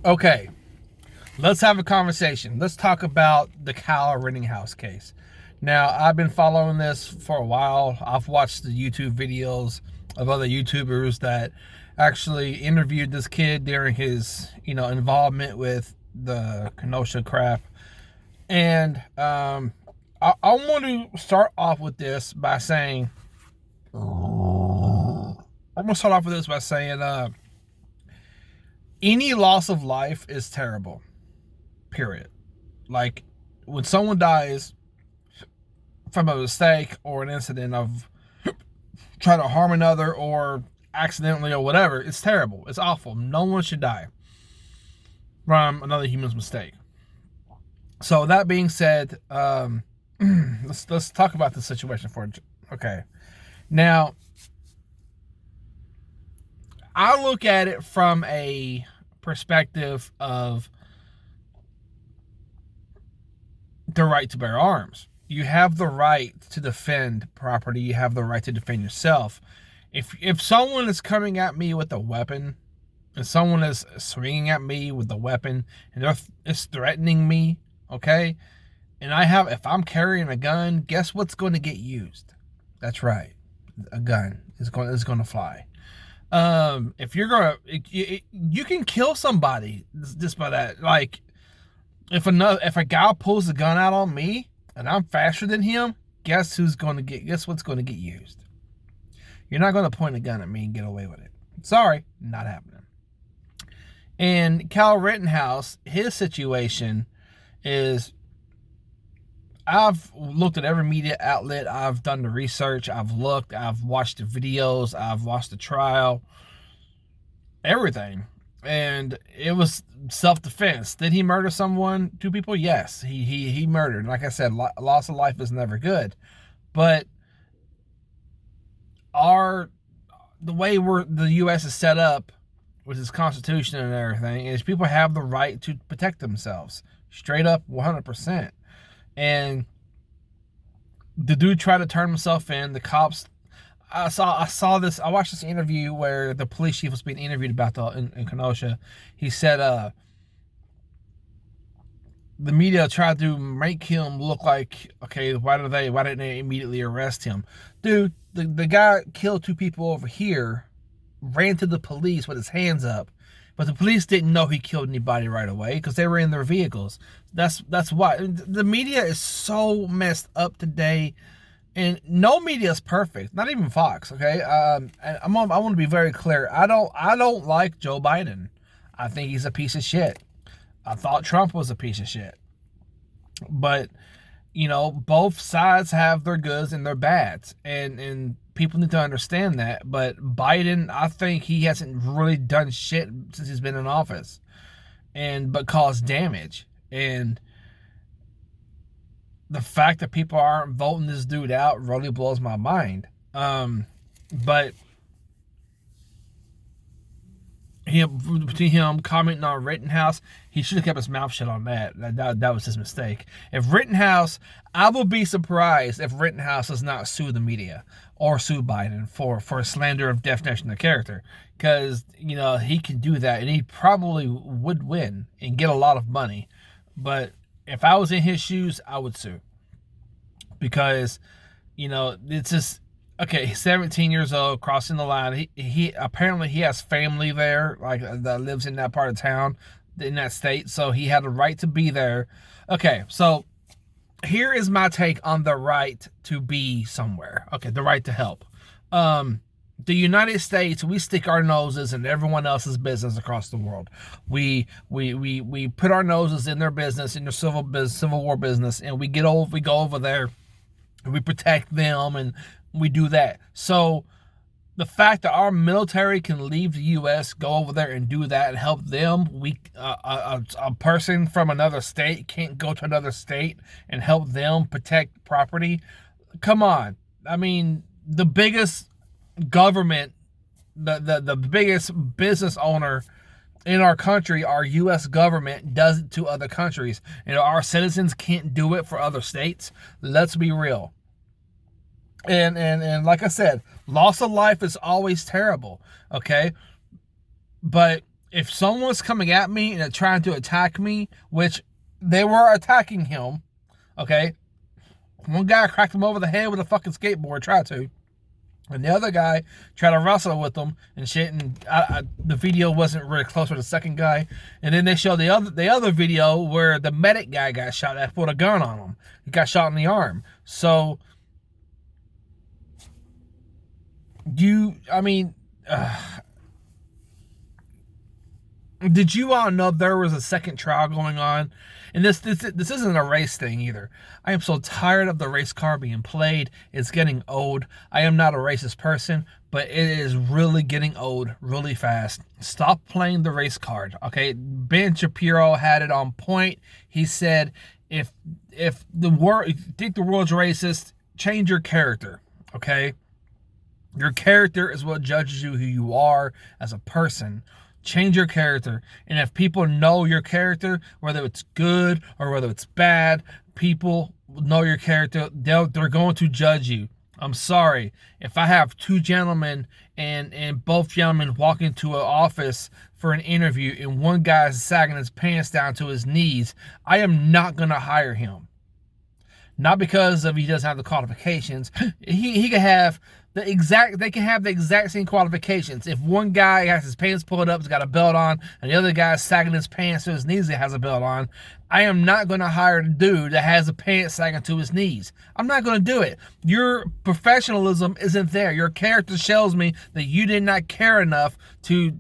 Okay, let's have a conversation. Let's talk about the Kyle Rittenhouse case. Now, I've been following this for a while. I've watched the YouTube videos of other YouTubers that actually interviewed this kid during his, involvement with the Kenosha crap. And I want to start off with this by saying, any loss of life is terrible. Period. Like, when someone dies from a mistake or an incident of trying to harm another or accidentally or whatever, it's terrible. It's awful. No one should die from another human's mistake. So that being said, let's talk about the situation for okay. Now, I look at it from a perspective of the right to bear arms. You have the right to defend property. You have the right to defend yourself. If someone is coming at me with a weapon, and someone is swinging at me with a weapon, and is threatening me, okay, and if I'm carrying a gun, guess what's going to get used? That's right, a gun is going to fly. If you're gonna, you can kill somebody just by that. Like, if a guy pulls a gun out on me and I'm faster than him, guess what's going to get used? You're not going to point a gun at me and get away with it. Sorry, not happening. And Kyle Rittenhouse, his situation is, I've looked at every media outlet. I've done the research. I've watched the videos. I've watched the trial. Everything. And it was self-defense. Did he murder someone? 2 people? Yes. He murdered. Like I said, loss of life is never good. But the way the U.S. is set up with its constitution and everything is people have the right to protect themselves. Straight up 100%. And the dude tried to turn himself in. The cops, I watched this interview where the police chief was being interviewed about in Kenosha. He said the media tried to make him look like, okay, why didn't they immediately arrest him? Dude, the guy killed 2 people over here, ran to the police with his hands up, but the police didn't know he killed anybody right away because they were in their vehicles. That's why. The media is so messed up today, and no media is perfect. Not even Fox. Okay, I want to be very clear. I don't like Joe Biden. I think he's a piece of shit. I thought Trump was a piece of shit. But both sides have their goods and their bads, and people need to understand that. But Biden, I think he hasn't really done shit since he's been in office, but caused damage. And the fact that people aren't voting this dude out really blows my mind. But between him commenting on Rittenhouse, he should have kept his mouth shut on that. That was his mistake. I would be surprised if Rittenhouse does not sue the media or sue Biden for slander of defamation of character, because he can do that and he probably would win and get a lot of money. But if I was in his shoes, I would sue, because it's just, okay, he's 17 years old, crossing the line. He apparently he has family there, like, that lives in that part of town, in that state, so he had a right to be there. Okay, so here is my take on the right to be somewhere. Okay, the right to help. The United States, we stick our noses in everyone else's business across the world. We put our noses in their business, in their civil war business, and we go over there and we protect them, and we do that. So the fact that our military can leave the U.S., go over there and do that and help them, a person from another state can't go to another state and help them protect property. Come on. I mean, the biggest government, the biggest business owner in our country, our U.S. government, does it to other countries. Our citizens can't do it for other states. Let's be real. And like I said, loss of life is always terrible, okay? But if someone's coming at me and they're trying to attack me, which they were attacking him, okay? One guy cracked him over the head with a fucking skateboard, tried to. And the other guy tried to wrestle with him and shit. And the video wasn't really close with the second guy. And then they showed the other video where the medic guy got shot at, put a gun on him. He got shot in the arm. So, did you all know there was a second trial going on? And this isn't a race thing either. I am so tired of the race card being played. It's getting old. I am not a racist person, but it is really getting old really fast. Stop playing the race card, okay? Ben Shapiro had it on point. He said, if the world, if you think the world's racist, change your character, okay? Your character is what judges you who you are as a person. Change your character. And if people know your character, whether it's good or whether it's bad, people know your character. They're going to judge you. I'm sorry. If I have two gentlemen and both gentlemen walk into an office for an interview and one guy's sagging his pants down to his knees, I am not going to hire him. Not because of he doesn't have the qualifications. He can have they can have the exact same qualifications. If one guy has his pants pulled up, has got a belt on, and the other guy's sagging his pants to his knees and has a belt on, I am not going to hire the dude that has a pants sagging to his knees. I'm not going to do it. Your professionalism isn't there. Your character shows me that you did not care enough to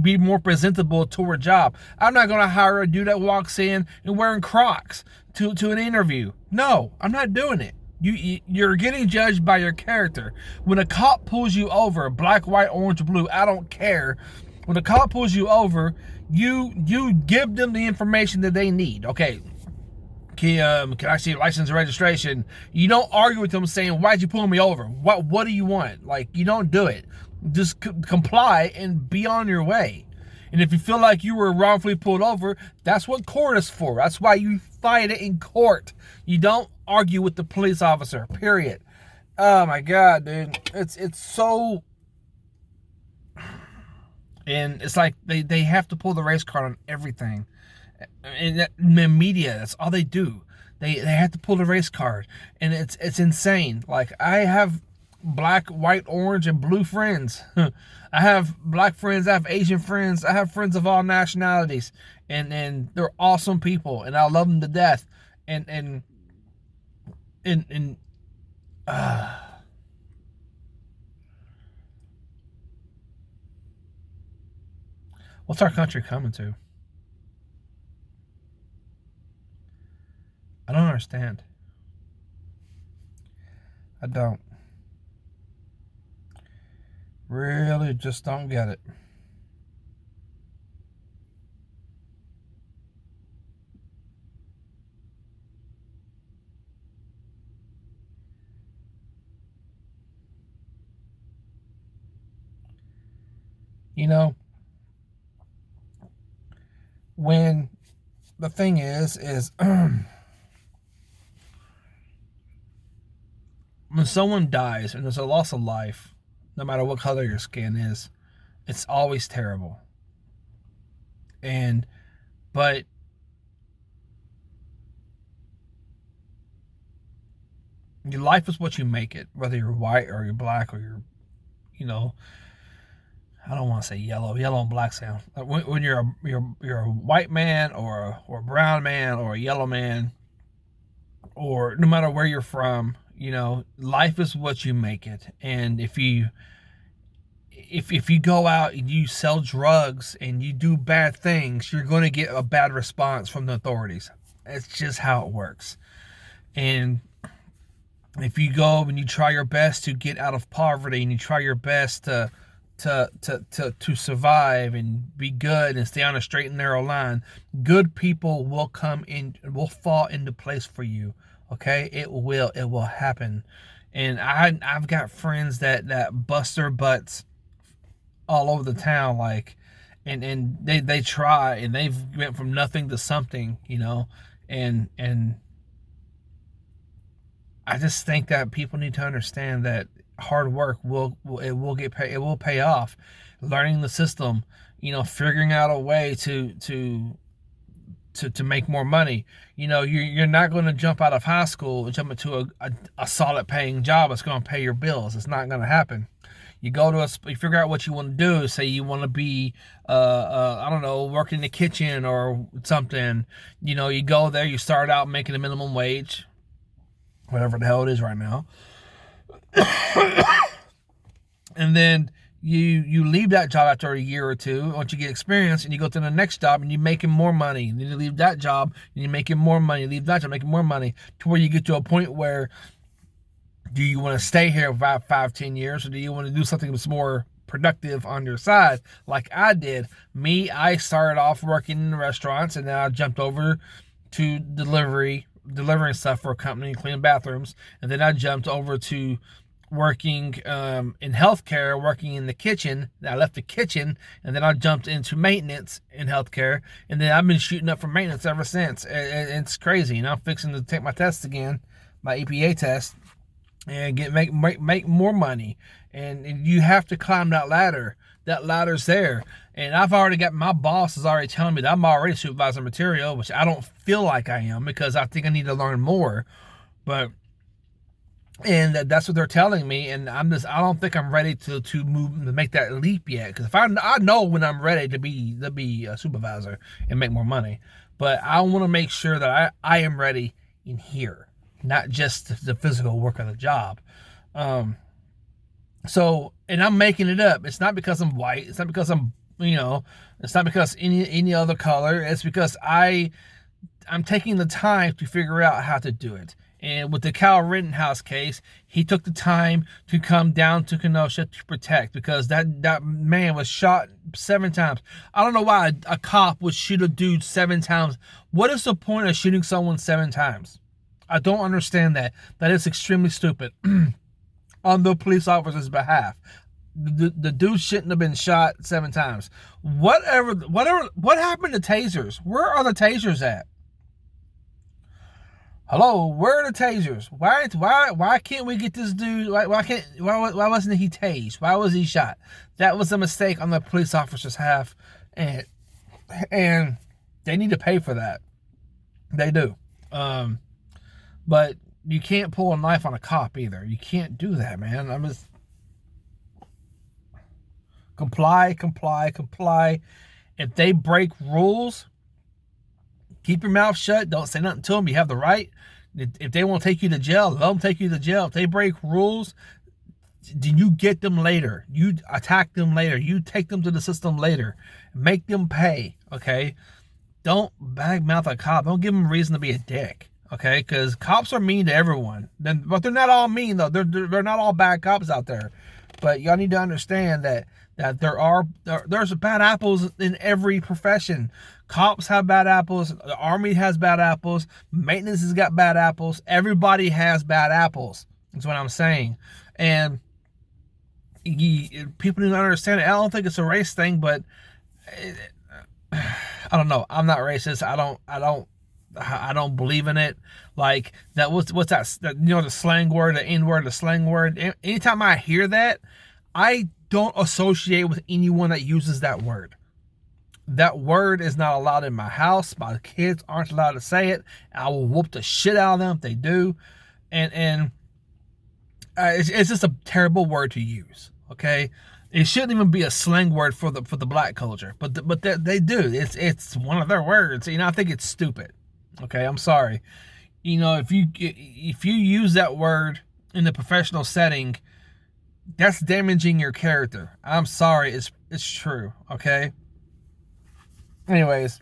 be more presentable to a job. I'm not going to hire a dude that walks in and wearing Crocs to an interview. No, I'm not doing it. You're getting judged by your character. When a cop pulls you over, black, white, orange, blue, I don't care. When a cop pulls you over, you give them the information that they need. Okay, can I see license and registration? You don't argue with them saying, why'd you pull me over? What do you want? Like, you don't do it. Just comply and be on your way. And if you feel like you were wrongfully pulled over, that's what court is for. That's why you fight it in court. You don't argue with the police officer, period. Oh my God, dude. It's so... And it's like they have to pull the race card on everything. And the media, that's all they do. They have to pull the race card. And it's insane. Like, I have black, white, orange, and blue friends. I have black friends, I have Asian friends, I have friends of all nationalities, and they're awesome people, and I love them to death. And what's our country coming to? I don't understand. I don't. Really just don't get it. You know, when the thing is when someone dies and there's a loss of life, no matter what color your skin is, it's always terrible. But your life is what you make it, whether you're white or you're black or you're, I don't want to say yellow. Yellow and black sound. When you're a white man or a brown man or a yellow man, or no matter where you're from, life is what you make it. And if you go out and you sell drugs and you do bad things, you're going to get a bad response from the authorities. It's just how it works. And if you go and you try your best to get out of poverty and you try your best to survive and be good and stay on a straight and narrow line, good people will come in, will fall into place for you. Okay, it will happen. And I've got friends that bust their butts all over the town, like, and they try, and they've went from nothing to something, and I just think that people need to understand that hard work will pay off. Learning the system, figuring out a way to make more money. You're not going to jump out of high school and jump into a solid paying job that's going to pay your bills. It's not going to happen. You you figure out what you want to do. Say you want to be, I don't know, work in the kitchen or something. You go there, you start out making a minimum wage, whatever the hell it is right now. And then you leave that job after a year or two once you get experience, and you go to the next job and you're making more money. And then you leave that job and you're making more money. Leave that job, making more money, to where you get to a point where, do you want to stay here for 5-10 years, or do you want to do something that's more productive on your side, like I did? I started off working in restaurants, and then I jumped over to delivering stuff for a company, cleaning bathrooms, and then I jumped over to working in healthcare, working in the kitchen. I left the kitchen, and then I jumped into maintenance in healthcare, and then I've been shooting up for maintenance ever since. It's crazy. I'm fixing to take my test again, my EPA test, and make more money. And you have to climb that ladder. That ladder's there, and I've already got, my boss is already telling me that I'm already supervisor material, which I don't feel like I am, because I think I need to learn more. And that's what they're telling me, and I don't think I'm ready to make that leap yet. Because if I know when I'm ready to be a supervisor and make more money, but I want to make sure that I am ready in here, not just the physical work of the job. So, and I'm making it up. It's not because I'm white. It's not because I'm, it's not because any other color. It's because I'm taking the time to figure out how to do it. And with the Kyle Rittenhouse case, he took the time to come down to Kenosha to protect, because that man was shot 7 times. I don't know why a cop would shoot a dude 7 times. What is the point of shooting someone 7 times? I don't understand that. That is extremely stupid on the police officer's behalf. The dude shouldn't have been shot 7 times. What happened to tasers? Where are the tasers at? Hello, where are the tasers? Why can't we get this dude? Why wasn't he tased? Why was he shot? That was a mistake on the police officer's half, and they need to pay for that. They do. But you can't pull a knife on a cop either. You can't do that, man. I'm just comply. If they break rules, keep your mouth shut. Don't say nothing to them. You have the right. If they want to take you to jail, let them take you to jail. If they break rules, then you get them later. You attack them later. You take them to the system later. Make them pay, okay? Don't badmouth a cop. Don't give them a reason to be a dick, okay? Because cops are mean to everyone. But they're not all mean, though. They're not all bad cops out there. But y'all need to understand that there's bad apples in every profession. Cops have bad apples. The Army has bad apples. Maintenance has got bad apples. Everybody has bad apples. That's what I'm saying. And people need to understand it. I don't think it's a race thing, but I don't know. I'm not racist. I don't believe in it. Like that. What's that? The slang word, the N word, the slang word. Anytime I hear that, I don't associate with anyone that uses that word. That word is not allowed in my house. My kids aren't allowed to say it. I will whoop the shit out of them if they do. And it's just a terrible word to use. Okay, it shouldn't even be a slang word for the black culture, but they do. It's one of their words. I think it's stupid. Okay, I'm sorry. If you use that word in the professional setting, that's damaging your character. I'm sorry. It's true. Okay. Anyways,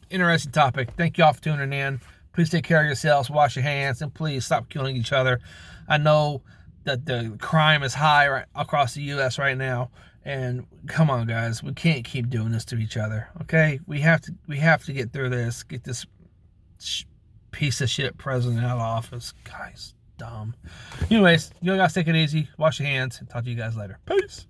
interesting topic. Thank you all for tuning in. Please take care of yourselves, wash your hands, and please stop killing each other. I know that the crime is high right across the U.S. right now, and come on, guys, we can't keep doing this to each other. Okay, we have to get through this. Get this piece of shit president out of office. Guys, dumb. Anyways, you guys take it easy. Wash your hands, and talk to you guys later. Peace.